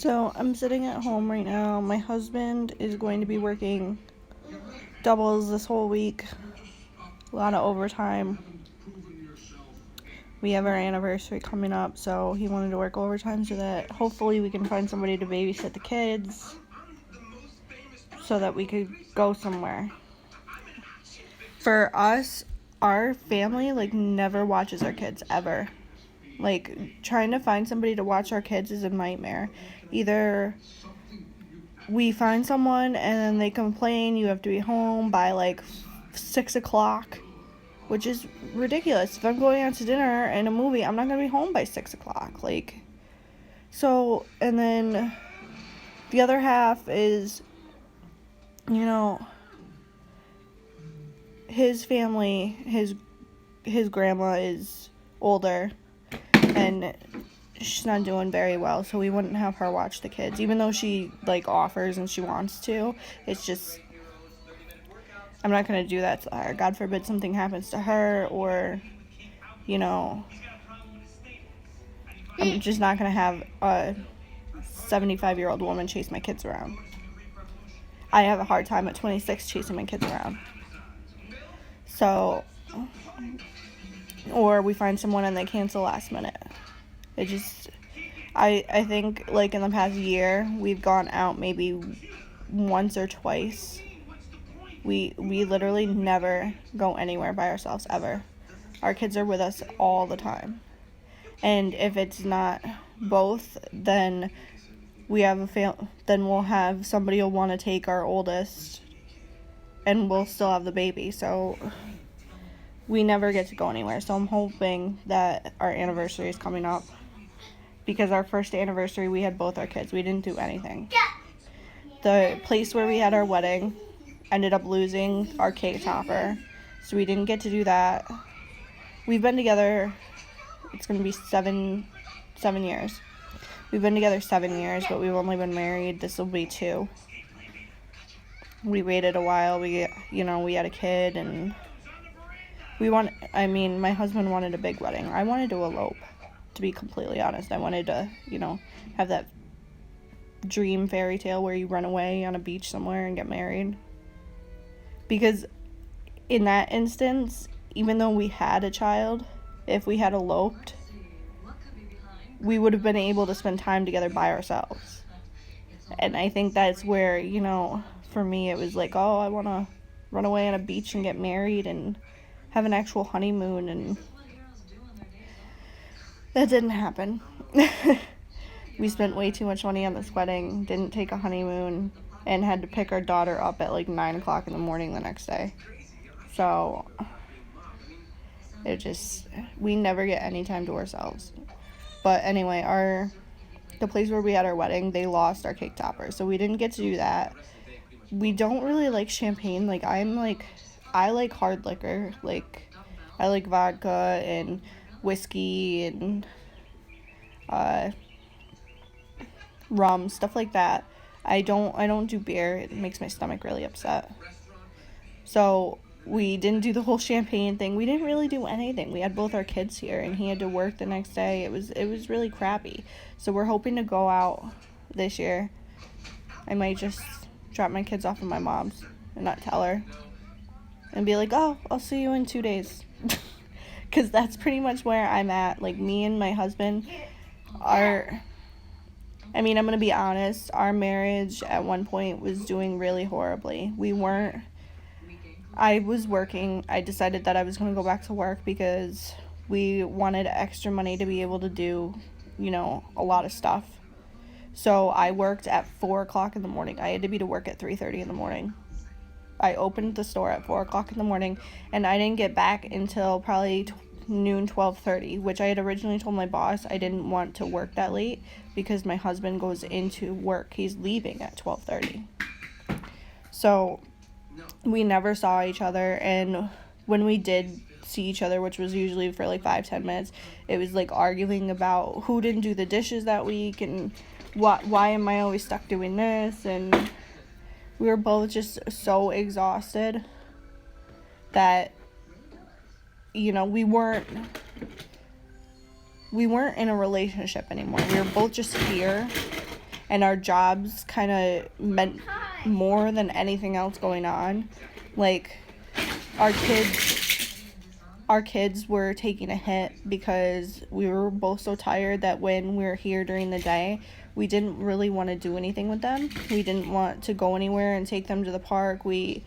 So I'm sitting at home right now. My husband is going to be working doubles this whole week. A lot of overtime. We have our anniversary coming up, so he wanted to work overtime so that hopefully we can find somebody to babysit the kids so that we could go somewhere. For us, our family never watches our kids ever. Trying to find somebody to watch our kids is a nightmare. Either we find someone and then they complain you have to be home by 6 o'clock, which is ridiculous. If I'm going out to dinner and a movie, I'm not going to be home by 6 o'clock. So, and then the other half is, his family, his grandma is older and she's not doing very well, so we wouldn't have her watch the kids, even though she offers and she wants to. It's just, I'm not gonna do that to her. God forbid something happens to her, or I'm just not gonna have a 75-year-old woman chase my kids around. I have a hard time at 26 chasing my kids around. So, or we find someone and they cancel last minute. It just, I think in the past year we've gone out maybe once or twice. We literally never go anywhere by ourselves ever. Our kids are with us all the time. And if it's not both, then then we'll have somebody who'll want to take our oldest and we'll still have the baby. So we never get to go anywhere. So I'm hoping that our anniversary is coming up, because our first anniversary we had both our kids. We didn't do anything. The place where we had our wedding ended up losing our cake topper, so we didn't get to do that. We've been together, it's going to be seven years. We've been together 7 years, but we've only been married, this will be 2. We waited a while, we had a kid, and my husband wanted a big wedding. I wanted to elope, to be completely honest. I wanted to, have that dream fairy tale where you run away on a beach somewhere and get married. Because in that instance, even though we had a child, if we had eloped, we would have been able to spend time together by ourselves. And I think that's where, for me it was oh, I want to run away on a beach and get married and have an actual honeymoon, and that didn't happen. We spent way too much money on this wedding, didn't take a honeymoon, and had to pick our daughter up at 9 o'clock in the morning the next day. So we never get any time to ourselves. But anyway, the place where we had our wedding, they lost our cake topper, so we didn't get to do that. We don't really like champagne. I like hard liquor. I like vodka and whiskey and rum, stuff like that. I don't do beer. It makes my stomach really upset. So we didn't do the whole champagne thing. We didn't really do anything. We had both our kids here, and he had to work the next day. It was really crappy. So we're hoping to go out this year. I might just drop my kids off at my mom's and not tell her, and be oh, I'll see you in 2 days. Because that's pretty much where I'm at. Me and my husband I'm going to be honest, our marriage at one point was doing really horribly. I was working. I decided that I was going to go back to work because we wanted extra money to be able to do, a lot of stuff. So I worked at 4 o'clock in the morning. I had to be to work at 3:30 in the morning. I opened the store at 4 o'clock in the morning, and I didn't get back until probably noon, 12:30, which I had originally told my boss I didn't want to work that late because my husband goes into work. He's leaving at 12:30. So we never saw each other, and when we did see each other, which was usually for 5-10 minutes, it was arguing about who didn't do the dishes that week and why am I always stuck doing this, and we were both just so exhausted that we weren't in a relationship anymore. We were both just here, and our jobs kind of meant more than anything else going on. Like, our kids were taking a hit because we were both so tired that when we were here during the day, we didn't really want to do anything with them. We didn't want to go anywhere and take them to the park. We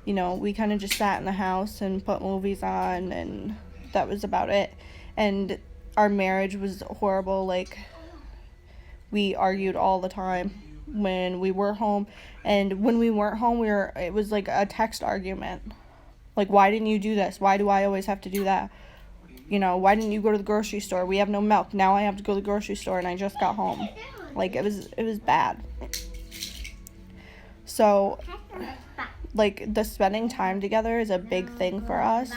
kind of just sat in the house and put movies on, and that was about it. And our marriage was horrible. Like, we argued all the time when we were home, and when we weren't home, it was like a text argument. Like, why didn't you do this? Why do I always have to do that? Why didn't you go to the grocery store? We have no milk. Now I have to go to the grocery store and I just got home. Like, it was bad. So, like, the spending time together is a big thing for us.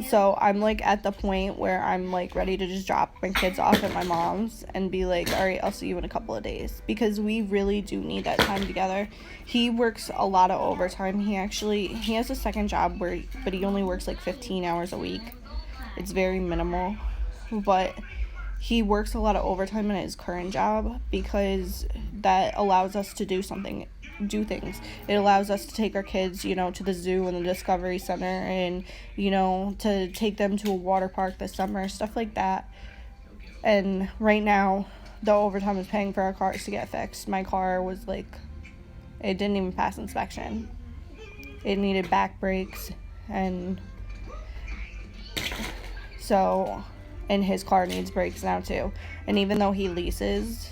So I'm like at the point where I'm like ready to just drop my kids off at my mom's and be like, all right, I'll see you in a couple of days, because we really do need that time together. He works a lot of overtime. He has a second job but he only works like 15 hours a week. It's very minimal, but he works a lot of overtime in his current job because that allows us to do things. It allows us to take our kids, to the zoo and the Discovery Center, and, to take them to a water park this summer, stuff like that. And right now, the overtime is paying for our cars to get fixed. My car was like, it didn't even pass inspection. It needed back brakes, and his car needs brakes now too. And even though he leases,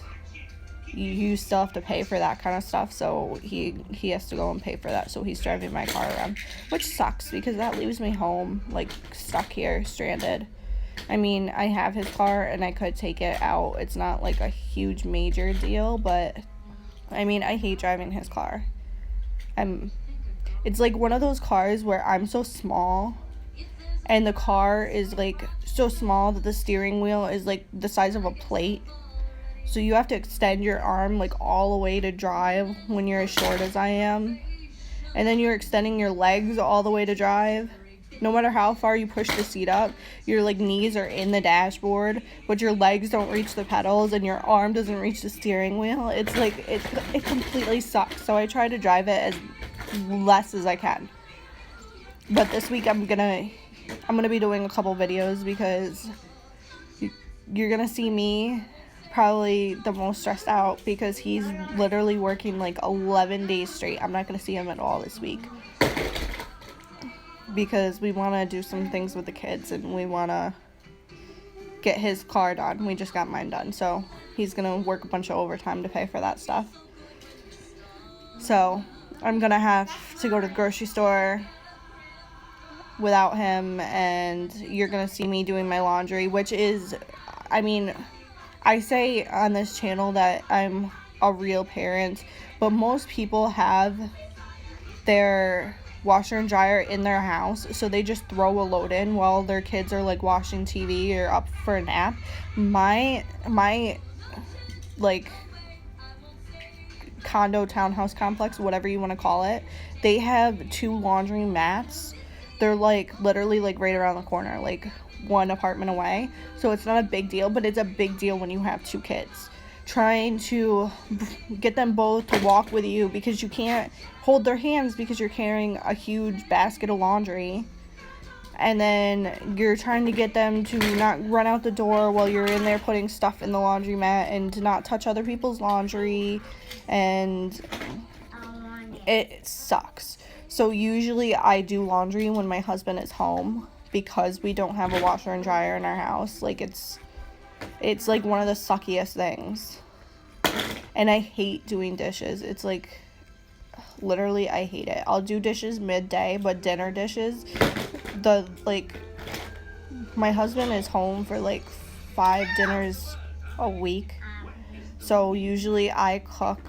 you still have to pay for that kind of stuff, so he has to go and pay for that, so he's driving my car around, which sucks because that leaves me home, like, stuck here, stranded. I mean, I have his car and I could take it out. It's not like a huge major deal, but I mean, I hate driving his car. It's like one of those cars where I'm so small and the car is like so small that the steering wheel is like the size of a plate. So you have to extend your arm like all the way to drive when you're as short as I am. And then you're extending your legs all the way to drive. No matter how far you push the seat up, your like knees are in the dashboard, but your legs don't reach the pedals and your arm doesn't reach the steering wheel. It's like, it completely sucks. So I try to drive it as less as I can. But this week I'm gonna be doing a couple videos because you're gonna see me probably the most stressed out because he's literally working like 11 days straight. I'm not going to see him at all this week because we want to do some things with the kids and we want to get his car done. We just got mine done, so he's going to work a bunch of overtime to pay for that stuff. So I'm going to have to go to the grocery store without him, and you're going to see me doing my laundry, which is, I mean, I say on this channel that I'm a real parent, but most people have their washer and dryer in their house, so they just throw a load in while their kids are like watching TV or up for a nap. My like condo townhouse complex, whatever you want to call it, they have 2 laundry mats. They're like literally like right around the corner, like one apartment away, so it's not a big deal, but it's a big deal when you have 2 kids. Trying to get them both to walk with you because you can't hold their hands because you're carrying a huge basket of laundry, and then you're trying to get them to not run out the door while you're in there putting stuff in the laundromat and to not touch other people's laundry, and it sucks. So usually I do laundry when my husband is home, because we don't have a washer and dryer in our house. Like, it's like one of the suckiest things. And I hate doing dishes. It's like, literally, I hate it. I'll do dishes midday, but dinner dishes, my husband is home for like 5 dinners a week. So usually I cook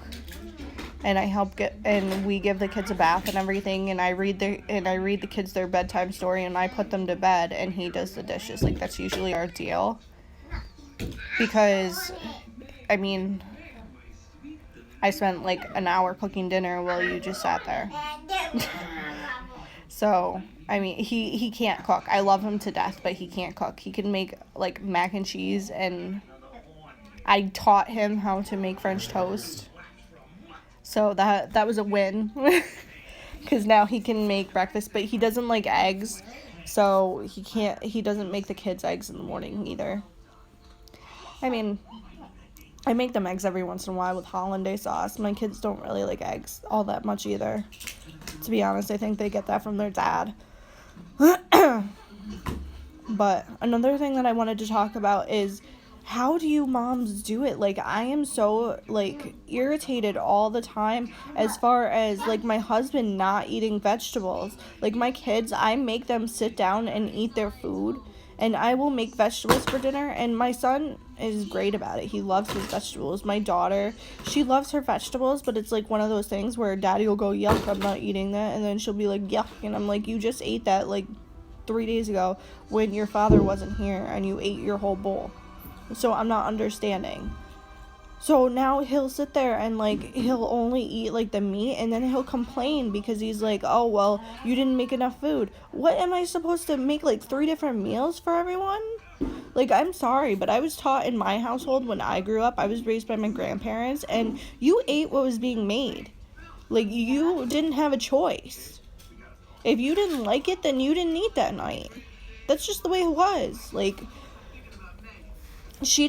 and I help and we give the kids a bath and everything, and I read the kids their bedtime story, and I put them to bed, and he does the dishes. Like, that's usually our deal, because I mean, I spent like an hour cooking dinner while you just sat there. So I mean, he can't cook. I love him to death, but he can't cook. He can make like mac and cheese and I taught him how to make French toast. So that was a win. Because now he can make breakfast, but he doesn't like eggs. So he doesn't make the kids eggs in the morning either. I mean, I make them eggs every once in a while with hollandaise sauce. My kids don't really like eggs all that much either. To be honest, I think they get that from their dad. But another thing that I wanted to talk about is, how do you moms do it? Like, I am so, like, irritated all the time as far as, like, my husband not eating vegetables. Like, my kids, I make them sit down and eat their food, and I will make vegetables for dinner, and my son is great about it. He loves his vegetables. My daughter, she loves her vegetables, but it's, like, one of those things where daddy will go, yuck, I'm not eating that, and then she'll be like, yuck, and I'm like, you just ate that, like, 3 days ago when your father wasn't here and you ate your whole bowl. So I'm not understanding. So now he'll sit there and, like, he'll only eat, like, the meat, and then he'll complain because he's like, oh, well, you didn't make enough food. What, am I supposed to make, like, 3 different meals for everyone? Like, I'm sorry, but I was taught in my household when I grew up, I was raised by my grandparents, and you ate what was being made. Like, you didn't have a choice. If you didn't like it, then you didn't eat that night. That's just the way it was. Like, she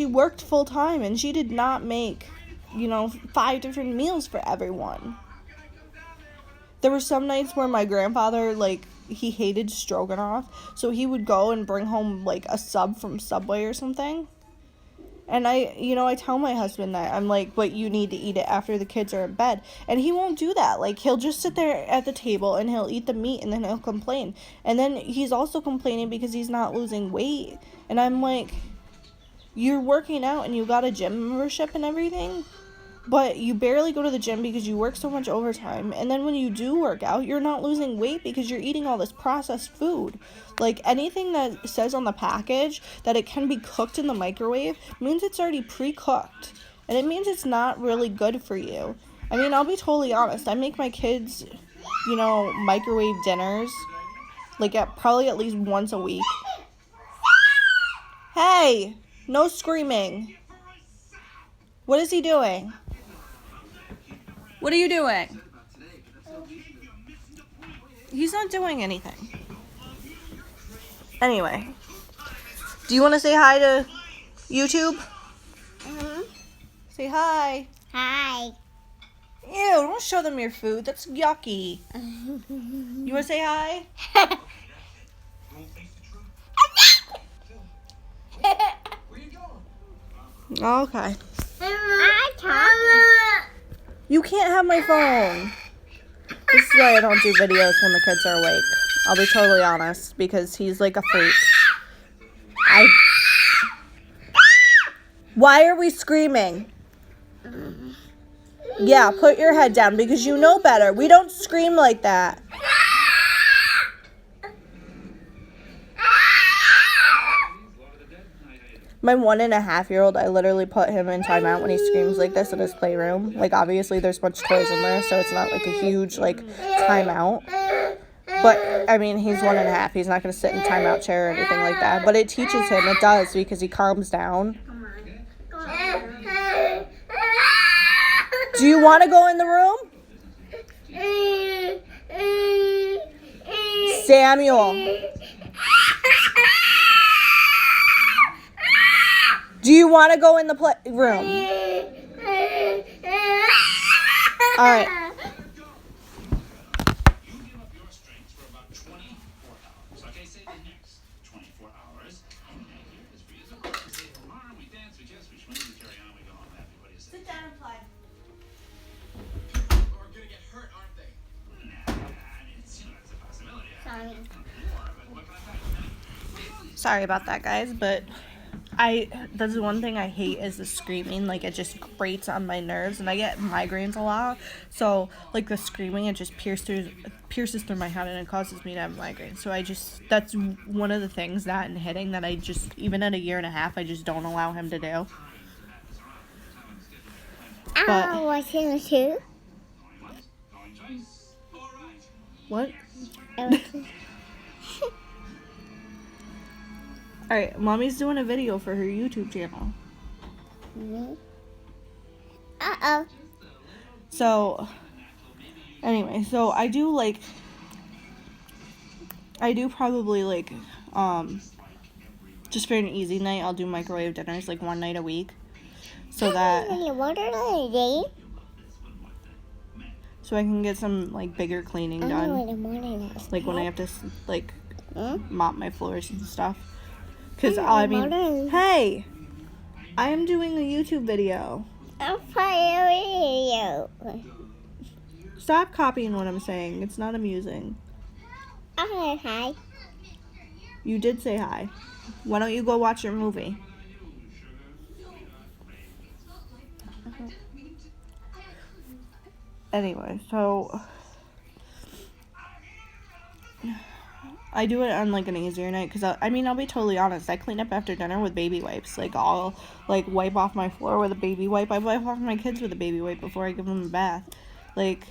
worked full time, and she did not make, 5 different meals for everyone. There were some nights where my grandfather, like, he hated stroganoff, so he would go and bring home, like, a sub from Subway or something. And I tell my husband that. I'm like, but you need to eat it after the kids are in bed. And he won't do that. Like, he'll just sit there at the table and he'll eat the meat and then he'll complain. And then he's also complaining because he's not losing weight. And I'm like, you're working out and you got a gym membership and everything, but you barely go to the gym because you work so much overtime. And then when you do work out, you're not losing weight because you're eating all this processed food. Like, anything that says on the package that it can be cooked in the microwave means it's already pre-cooked. And it means it's not really good for you. I mean, I'll be totally honest. I make my kids, microwave dinners, like, probably at least once a week. Hey! No screaming. What is he doing? What are you doing? He's not doing anything. Anyway, do you want to say hi to YouTube? Mm-hmm. Say hi. Hi. Ew, don't show them your food. That's yucky. You want to say hi? Okay. You can't have my phone. This is why I don't do videos when the kids are awake. I'll be totally honest, because he's like a freak. Why are we screaming? Yeah, put your head down because you know better. We don't scream like that. My 1.5-year-old, I literally put him in timeout when he screams like this in his playroom. Like, obviously, there's a bunch of toys in there, so it's not like a huge, like, timeout. But, I mean, he's 1.5. He's not going to sit in a timeout chair or anything like that. But it teaches him. It does, because he calms down. Do you want to go in the room? Samuel. Do you want to go in the room? All right. Sit down and play. We're gonna get hurt, aren't they? Sorry about that, guys, but that's the one thing I hate is the screaming. Like, it just grates on my nerves, and I get migraines a lot, so, like, the screaming, it just pierces through my head, and it causes me to have migraines. So that's one of the things, that and hitting, that I just, even at 1.5 years, I just don't allow him to do. I'm watching too. What? Alright, Mommy's doing a video for her YouTube channel. Mm-hmm. Uh-oh. So, anyway, so I do probably like, just for an easy night, I'll do microwave dinners like one night a week. So that, so I can get some like bigger cleaning done. Like when I have to like mop my floors and stuff. Cause I mean, hey, I am doing a YouTube video. I'm playing video. Stop copying what I'm saying. It's not amusing. Okay, hi. You did say hi. Why don't you go watch your movie? Anyway, so I do it on like an easier night because I mean, I'll be totally honest. I clean up after dinner with baby wipes. Like I'll like wipe off my floor with a baby wipe. I wipe off my kids with a baby wipe before I give them a bath. Like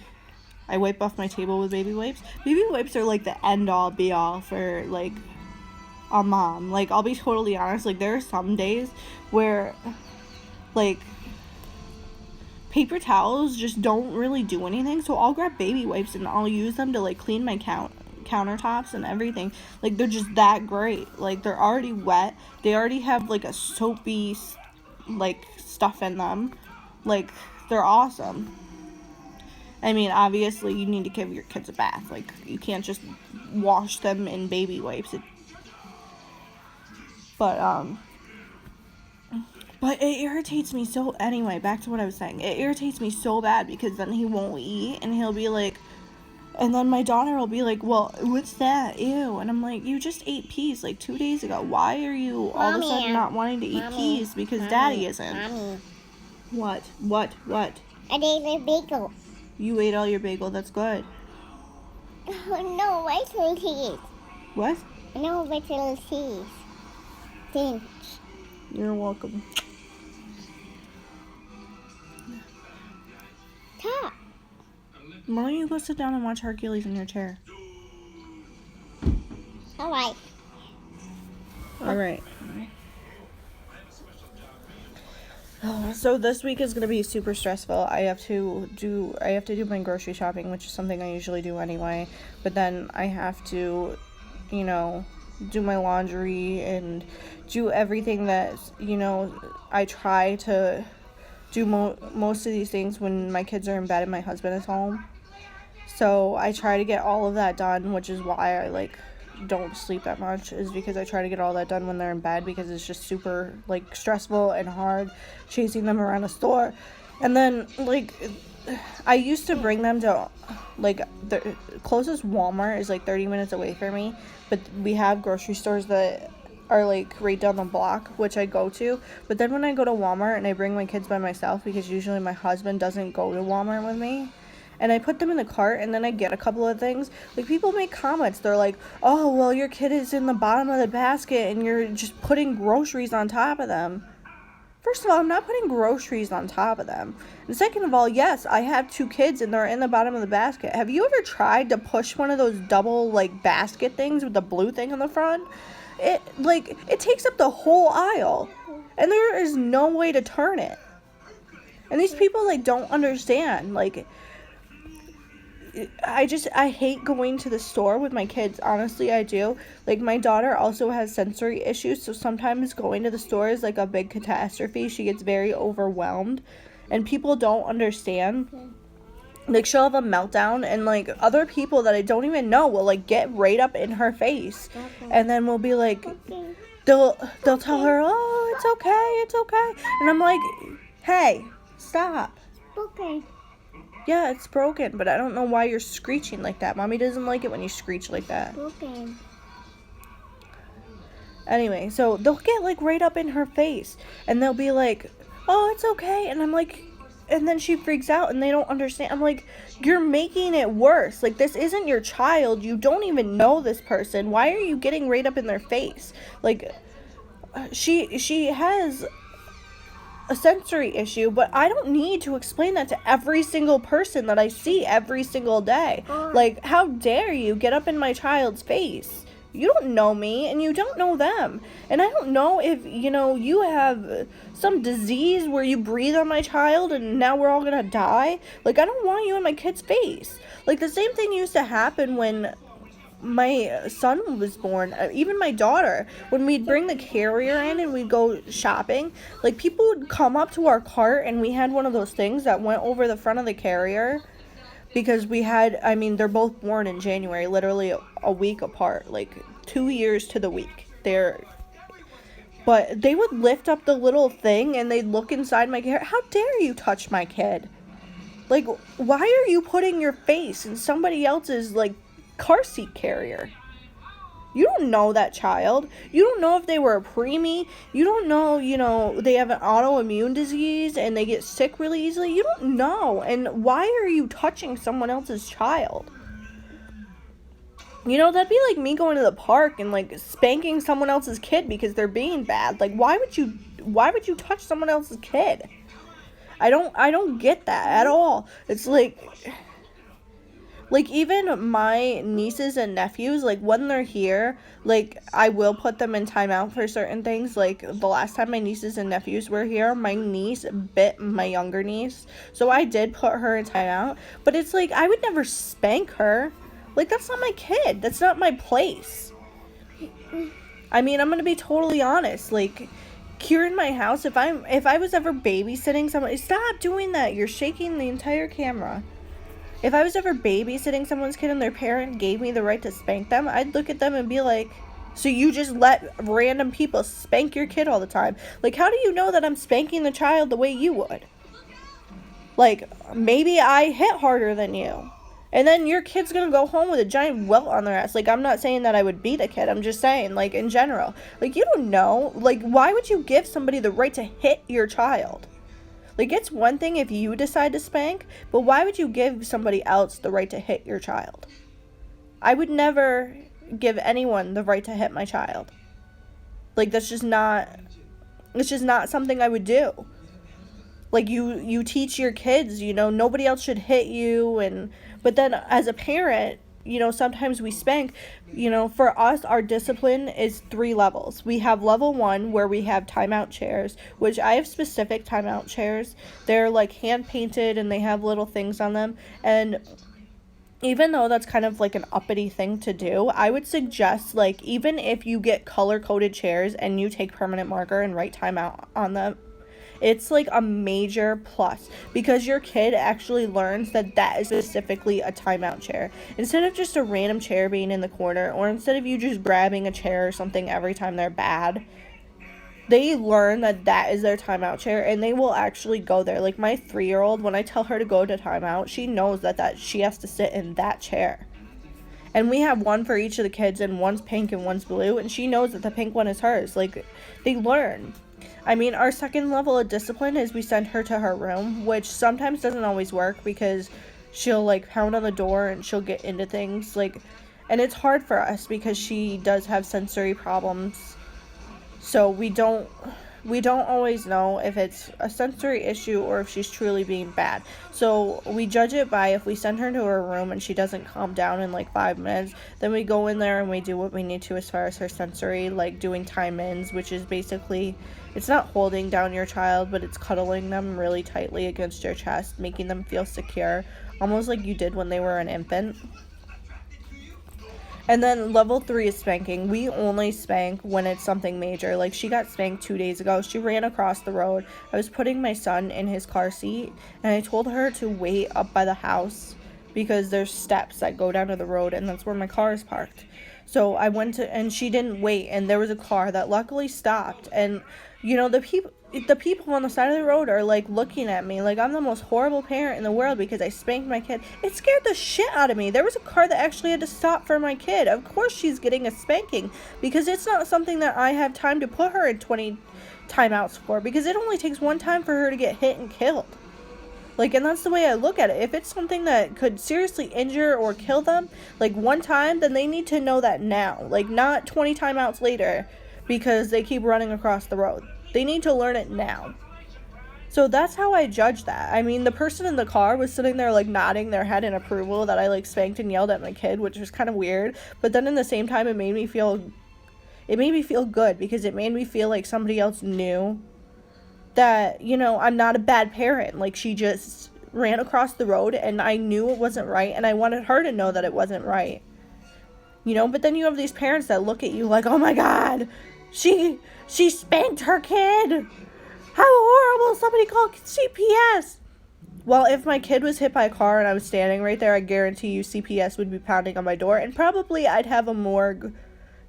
I wipe off my table with baby wipes. Baby wipes are like the end all be all for like a mom. Like I'll be totally honest. Like there are some days where like paper towels just don't really do anything, so I'll grab baby wipes and I'll use them to like clean my countertops and everything. Like they're just that great. Like they're already wet, they already have like a soapy like stuff in them. Like they're awesome. I mean, obviously you need to give your kids a bath. Like you can't just wash them in baby wipes. But it irritates me so, anyway, back to what I was saying. It irritates me so bad because then he won't eat and he'll be like, and then my daughter will be like, well, what's that? Ew. And I'm like, you just ate peas like 2 days ago. Why are you all of a sudden not wanting to eat peas because Daddy isn't? Mommy. What? I ate a bagel. You ate all your bagel. That's good. No, wait till cheese. What? No, wait till cheese. Thanks. You're welcome. Top. Why don't you go sit down and watch Hercules in your chair? Alright. Alright. So this week is gonna be super stressful. I have to do my grocery shopping, which is something I usually do anyway. But then I have to, you know, do my laundry and do everything that, you know, I try to do most of these things when my kids are in bed and my husband is home. So I try to get all of that done, which is why I like don't sleep that much, is because I try to get all that done when they're in bed, because it's just super like stressful and hard chasing them around a store. And then like I used to bring them to like the closest Walmart is like 30 minutes away from me, but we have grocery stores that are like right down the block, which I go to. But then when I go to Walmart and I bring my kids by myself, because usually my husband doesn't go to Walmart with me, and I put them in the cart and then I get a couple of things, like people make comments. They're like, oh, well, your kid is in the bottom of the basket and you're just putting groceries on top of them. First of all, I'm not putting groceries on top of them. And second of all, yes, I have 2 kids and they're in the bottom of the basket. Have you ever tried to push one of those double like basket things with the blue thing on the front? It takes up the whole aisle and there is no way to turn it. And these people like don't understand. Like I hate going to the store with my kids. Honestly, I do. Like, my daughter also has sensory issues, so sometimes going to the store is like a big catastrophe. She gets very overwhelmed, and people don't understand. Like, she'll have a meltdown, and like other people that I don't even know will like get right up in her face, and then we'll be like, they'll tell her, oh, it's okay, and I'm like, hey, stop. Okay. Yeah, it's broken, but I don't know why you're screeching like that. Mommy doesn't like it when you screech like that. Okay. Anyway, so they'll get like right up in her face and they'll be like, oh, it's okay. And I'm like, and then she freaks out and they don't understand. I'm like, you're making it worse. Like, this isn't your child. You don't even know this person. Why are you getting right up in their face? Like, she has a sensory issue, but I don't need to explain that to every single person that I see every single day. Like, how dare you get up in my child's face? You don't know me, and you don't know them. And I don't know if, you have some disease where you breathe on my child and now we're all gonna die. Like, I don't want you in my kid's face. Like, the same thing used to happen when my son was born, even my daughter, when we'd bring the carrier in and we'd go shopping, like, people would come up to our cart, and we had one of those things that went over the front of the carrier, because they're both born in January, literally a week apart, like 2 years to the week. But they would lift up the little thing and they'd look inside my carrier. How dare you touch my kid? Like, why are you putting your face in somebody else's, like, car seat carrier? You don't know that child. You don't know if they were a preemie. You don't know, they have an autoimmune disease and they get sick really easily. You don't know. And why are you touching someone else's child? That'd be like me going to the park and, like, spanking someone else's kid because they're being bad. Like, why would you touch someone else's kid? I don't get that at all. It's like, even my nieces and nephews, like, when they're here, like, I will put them in timeout for certain things. Like, the last time my nieces and nephews were here, my niece bit my younger niece. So I did put her in timeout. But it's like, I would never spank her. Like, that's not my kid. That's not my place. I mean, I'm going to be totally honest. Like, here in my house, if I was ever babysitting somebody, stop doing that. You're shaking the entire camera. If I was ever babysitting someone's kid and their parent gave me the right to spank them, I'd look at them and be like, so you just let random people spank your kid all the time? Like, how do you know that I'm spanking the child the way you would? Like, maybe I hit harder than you. And then your kid's gonna go home with a giant welt on their ass. Like, I'm not saying that I would beat a kid. I'm just saying, like, in general. Like, you don't know. Like, why would you give somebody the right to hit your child? Like, it's one thing if you decide to spank, but why would you give somebody else the right to hit your child? I would never give anyone the right to hit my child. Like, it's just not something I would do. Like, you teach your kids, nobody else should hit you, but then as a parent, sometimes we spank. For us, our discipline is 3 levels. We have level 1 where we have timeout chairs, which I have specific timeout chairs. They're, like, hand painted and they have little things on them. And even though that's kind of like an uppity thing to do, I would suggest, like, even if you get color-coded chairs and you take permanent marker and write timeout on them, it's like a major plus, because your kid actually learns that is specifically a timeout chair, instead of just a random chair being in the corner, or instead of you just grabbing a chair or something every time they're bad. They learn that is their timeout chair, and they will actually go there. Like, my 3-year-old, when I tell her to go to timeout, she knows that she has to sit in that chair. And we have one for each of the kids, and one's pink and one's blue, and she knows that the pink one is hers. Like, they learn. I mean, our second level of discipline is we send her to her room, which sometimes doesn't always work because she'll, like, pound on the door and she'll get into things, like, and it's hard for us because she does have sensory problems, so we don't always know if it's a sensory issue or if she's truly being bad. So we judge it by, if we send her to her room and she doesn't calm down in like 5 minutes, then we go in there and we do what we need to as far as her sensory, like doing time-ins, which is basically, it's not holding down your child, but it's cuddling them really tightly against your chest, making them feel secure, almost like you did when they were an infant. And then level 3 is spanking. We only spank when it's something major. Like, she got spanked 2 days ago. She ran across the road. I was putting my son in his car seat, and I told her to wait up by the house because there's steps that go down to the road, and that's where my car is parked. So I went to, and she didn't wait, and there was a car that luckily stopped, and, the people on the side of the road are, like, looking at me like I'm the most horrible parent in the world because I spanked my kid. It scared the shit out of me. There was a car that actually had to stop for my kid. Of course she's getting a spanking because it's not something that I have time to put her in 20 timeouts for, because it only takes one time for her to get hit and killed. Like, and that's the way I look at it. If it's something that could seriously injure or kill them, like, one time, then they need to know that now. Like, not 20 timeouts later because they keep running across the road. They need to learn it now. So that's how I judge that. I mean, the person in the car was sitting there like nodding their head in approval that I like spanked and yelled at my kid, which was kind of weird. But then in the same time, it made me feel good because it made me feel like somebody else knew that, you know, I'm not a bad parent. Like, she just ran across the road and I knew it wasn't right and I wanted her to know that it wasn't right. You know, but then you have these parents that look at you like, "Oh my god, she spanked her kid. How horrible, somebody call CPS." Well, if my kid was hit by a car and I was standing right there, I guarantee you CPS would be pounding on my door and probably I'd have a morgue,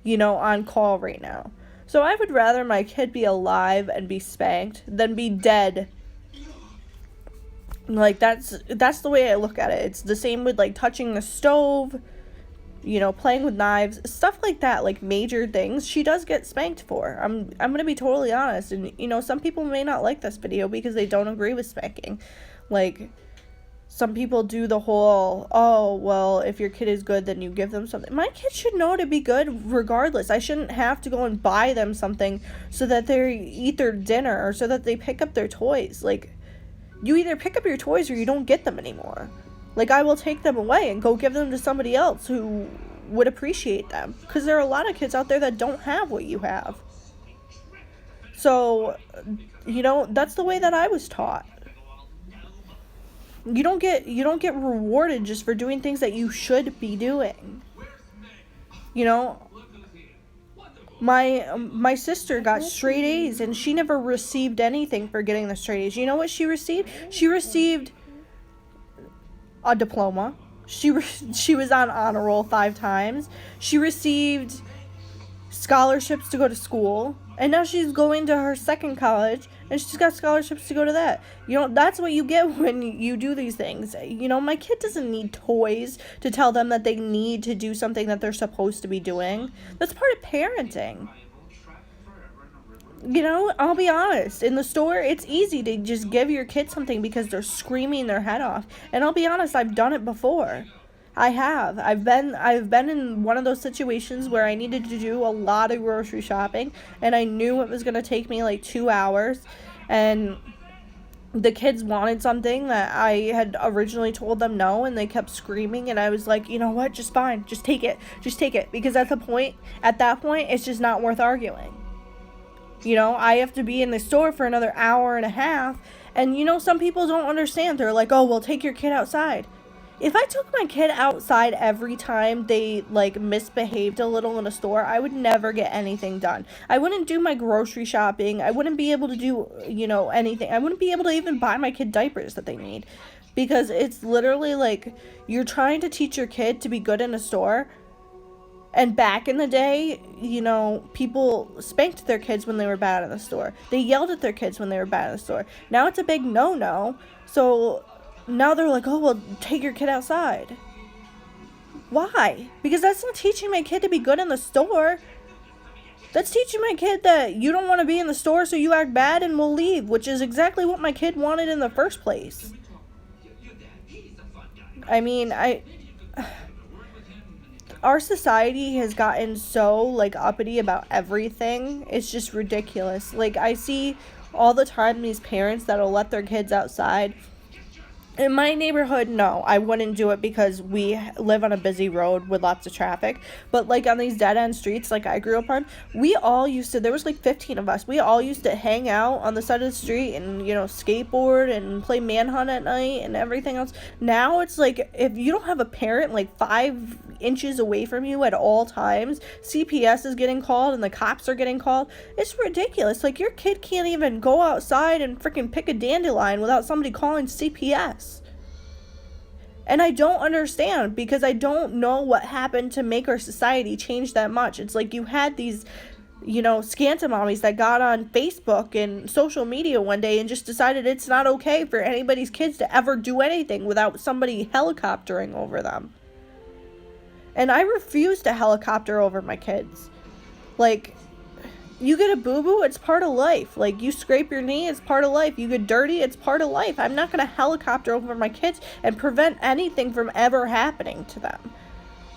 you know, on call right now. So I would rather my kid be alive and be spanked than be dead. Like, that's the way I look at it. It's the same with, like, touching the stove, you know, playing with knives, stuff like that, like major things, she does get spanked for. I'm gonna be totally honest, and, you know, some people may not like this video because they don't agree with spanking. Like, some people do the whole, "Oh, well, if your kid is good, then you give them something." My kid should know to be good regardless. I shouldn't have to go and buy them something so that they eat their dinner or so that they pick up their toys. Like, you either pick up your toys or you don't get them anymore. Like, I will take them away and go give them to somebody else who would appreciate them. Because there are a lot of kids out there that don't have what you have. So, you know, that's the way that I was taught. You don't get rewarded just for doing things that you should be doing. You know, my sister got straight A's and she never received anything for getting the straight A's. You know what she received? She received a diploma. She was on honor roll 5 times. She received scholarships to go to school, and now she's going to her second college and she's got scholarships to go to that. You know, that's what you get when you do these things. You know, my kid doesn't need toys to tell them that they need to do something that they're supposed to be doing. That's part of parenting. You know, I'll be honest, in the store, it's easy to just give your kid something because they're screaming their head off. And I'll be honest, I've done it before. I have. I've been in one of those situations where I needed to do a lot of grocery shopping, and I knew it was going to take me like 2 hours, and the kids wanted something that I had originally told them no, and they kept screaming, and I was like, "You know what, just fine, just take it, because at that point, it's just not worth arguing. You know, I have to be in the store for another hour and a half, and, you know, some people don't understand. They're like, "Oh, well, take your kid outside." If I took my kid outside every time they, like, misbehaved a little in a store, I would never get anything done. I wouldn't do my grocery shopping. I wouldn't be able to do, you know, anything. I wouldn't be able to even buy my kid diapers that they need. Because it's literally like, you're trying to teach your kid to be good in a store. And back in the day, you know, people spanked their kids when they were bad in the store. They yelled at their kids when they were bad in the store. Now it's a big no-no. So now they're like, "Oh, well, take your kid outside." Why? Because that's not teaching my kid to be good in the store. That's teaching my kid that you don't want to be in the store, so you act bad and we'll leave, which is exactly what my kid wanted in the first place. I mean, our society has gotten so, like, uppity about everything. It's just ridiculous. Like, I see all the time these parents that'll let their kids outside. In my neighborhood, no, I wouldn't do it because we live on a busy road with lots of traffic. But, like, on these dead-end streets like I grew up on, there was like 15 of us. We all used to hang out on the side of the street and, you know, skateboard and play manhunt at night and everything else. Now it's like, if you don't have a parent, like, 5 inches away from you at all times, CPS is getting called and the cops are getting called. It's ridiculous. Like, your kid can't even go outside and freaking pick a dandelion without somebody calling CPS. And I don't understand, because I don't know what happened to make our society change that much. It's like you had these, you know, scantamomies that got on Facebook and social media one day and just decided it's not okay for anybody's kids to ever do anything without somebody helicoptering over them. And I refuse to helicopter over my kids. Like, you get a boo-boo, it's part of life. Like, you scrape your knee, it's part of life. You get dirty, it's part of life. I'm not going to helicopter over my kids and prevent anything from ever happening to them.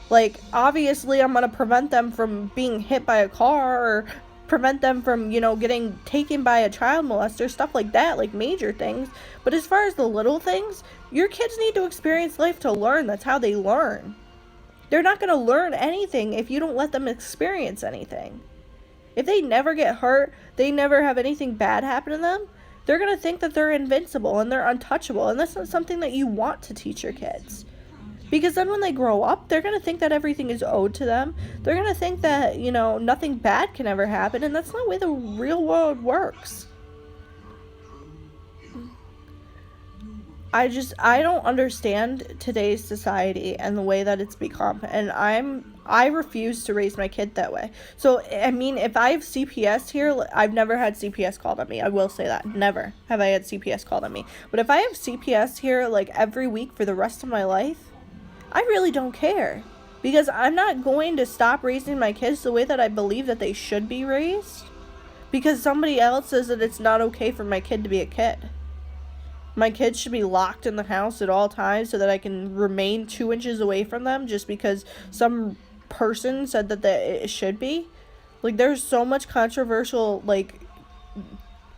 Like, obviously, I'm going to prevent them from being hit by a car or prevent them from, getting taken by a child molester, stuff like that, like major things. But as far as the little things, your kids need to experience life to learn. That's how they learn. They're not going to learn anything if you don't let them experience anything. If they never get hurt, they never have anything bad happen to them, they're going to think that they're invincible and they're untouchable. And that's not something that you want to teach your kids. Because then when they grow up, they're going to think that everything is owed to them. They're going to think that, nothing bad can ever happen. And that's not the way the real world works. I don't understand today's society and the way that it's become. And I refuse to raise my kid that way. So, I mean, if I have CPS here, I've never had CPS called on me. I will say that. Never have I had CPS called on me. But if I have CPS here, like, every week for the rest of my life, I really don't care. Because I'm not going to stop raising my kids the way that I believe that they should be raised. Because somebody else says that it's not okay for my kid to be a kid. My kids should be locked in the house at all times so that I can remain 2 inches away from them just because some person said that it should be. Like, there's so much controversial, like,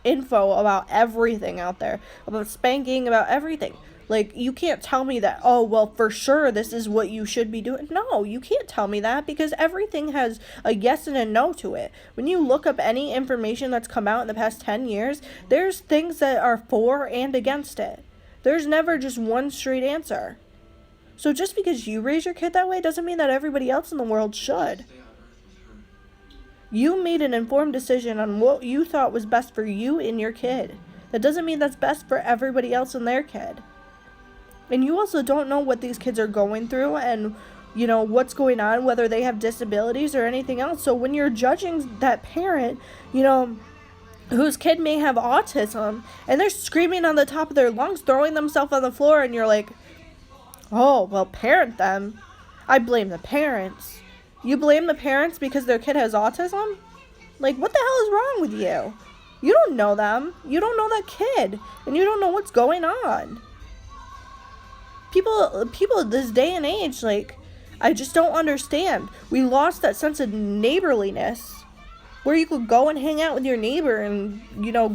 info about everything out there. About spanking, about everything. Like, you can't tell me that, oh, well, for sure this is what you should be doing. No, you can't tell me that because everything has a yes and a no to it. When you look up any information that's come out in the past 10 years, there's things that are for and against it. There's never just one straight answer. So just because you raise your kid that way doesn't mean that everybody else in the world should. You made an informed decision on what you thought was best for you and your kid. That doesn't mean that's best for everybody else and their kid. And you also don't know what these kids are going through and, what's going on, whether they have disabilities or anything else. So when you're judging that parent, whose kid may have autism, and they're screaming on the top of their lungs, throwing themselves on the floor, and you're like, oh, well, parent them. I blame the parents. You blame the parents because their kid has autism? Like, what the hell is wrong with you? You don't know them. You don't know that kid. And you don't know what's going on. People this day and age, like, I just don't understand. We lost that sense of neighborliness where you could go and hang out with your neighbor and,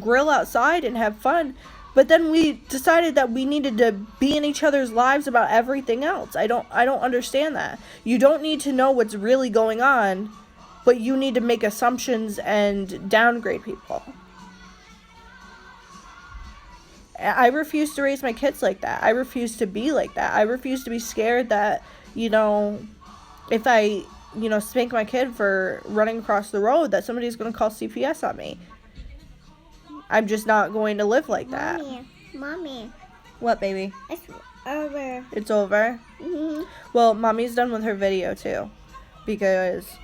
grill outside and have fun. But then we decided that we needed to be in each other's lives about everything else. I don't understand that. You don't need to know what's really going on, but you need to make assumptions and downgrade people. I refuse to raise my kids like that. I refuse to be like that. I refuse to be scared that, if I, spank my kid for running across the road, that somebody's going to call CPS on me. I'm just not going to live like that. Mommy. What, baby? It's over. It's over? Mm-hmm. Well, Mommy's done with her video, too. Because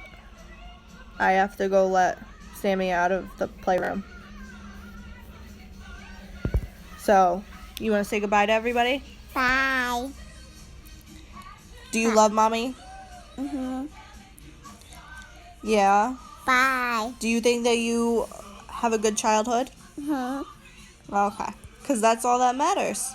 I have to go let Sammy out of the playroom. So, you want to say goodbye to everybody? Bye. Do you love Mommy? Mm-hmm. Yeah? Bye. Do you think that you have a good childhood? Mm-hmm. Okay. Because that's all that matters.